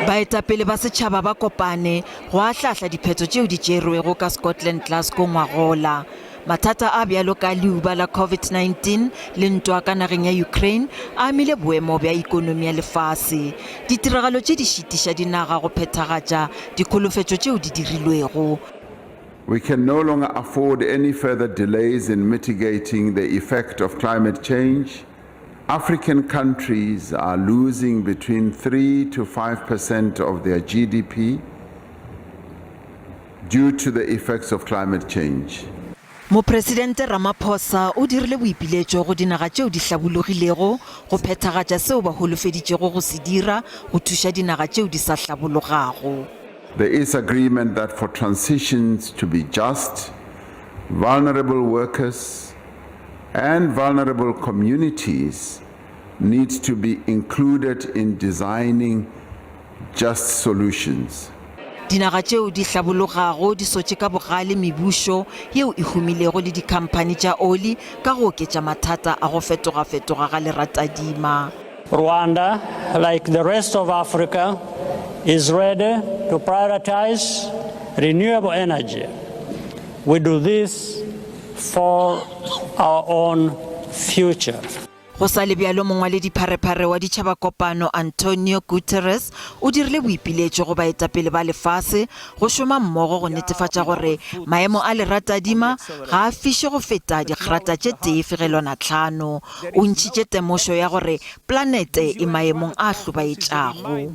Baetapele ba setšhaba ba kopane go ahlahla dipheto tšeo di tšerwego ka Scotland Glasgow ngwagola. Mathata a bjalo ka leuba la COVID-19 le ntwa ka nageng ya Ukraine a amile boemo bja ikonomi ya lefase. Ditiragalo tše di šitiša dinaga go phethagatša dikholofetšo tšeo di dirilwego. We can no longer afford any further delays in mitigating the effect of climate change. African countries are losing between 3 to 5% of their GDP due to the effects of climate change. Mopresidente Ramaphosa o dirile boipiletšo go dinaga tšeo di hlabologilego go phethagatša seo ba holofeditšego go se dira go thuša dinaga tšeo di sa hlabologago. There is agreement that for transitions to be just, vulnerable workers and vulnerable communities need to be included in designing just solutions. Dinaga tšeo di hlabologago di sotše ka bogale mebušo yeo e humilego le dikhamphani tša oli ka go oketša mathata a go fetoga-fetoga ga leratadima. Rwanda, like the rest of Africa, is ready to prioritize renewable energy. We do this for our own future. Go sa le bjalo mongwaledi-pharephare wa ditšhaba kopano Antonio Guterres o dirile boipiletšo go baetapele ba lefase go šoma mmogo go netefatša gore maemo a leratadima ga a fiše go feta dikgerata tše 1.5. O ntšhitše temošo ya gore planete e maemong a hlobaetšago.